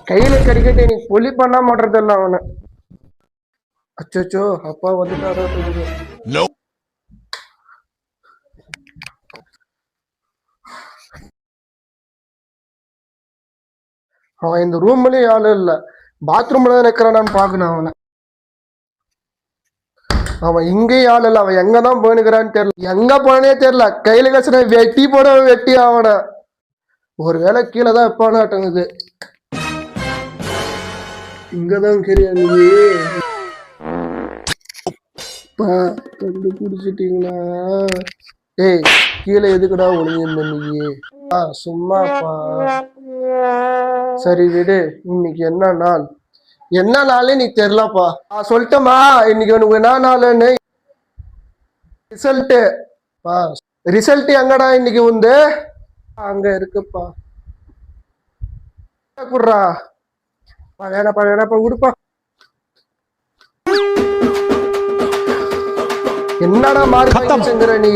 கையில கடிக்கட்டு நீ பொலி பண்ணா மாட்டறதில்ல அவனை. அச்சோ அப்பா வந்துட்டாரோ. அவன் இந்த ரூம்லயும் ஆளு இல்ல, பாத்ரூம்ல தான் நிக்கிறானான்னு பாக்கணும் அவனை. அவன் இங்கேயும் ஆள் இல்ல, அவன் எங்கதான் போனுக்கிறான்னு தெரியல, எங்க போனே தெரியல. கையில கசன வெட்டி போட வெட்டி அவனை. ஒருவேளை கீழே தான் எப்பானாட்டங்குது. இங்கதான் தெரியாது. கண்டுபிடிச்சிட்டீங்களா? ஏய், கீழே எதுக்குடா ஒளிஞ்சிருந்த நீ? சும்மாப்பா. சரி விடு, இன்னைக்கு என்ன நாள்? என்ன நாளே நீ தெரியலப்பா. சொல்லிட்டமா இன்னைக்கு உனக்கு என்ன நாளுன்னு? ரிசல்ட் ரிசல்ட் எங்கடா இன்னைக்கு வந்து? அங்க இருக்குப்பா. குடுறா. வேணாப்பா விடுப்பா. என்னடா மார்க் செஞ்சுற நீ?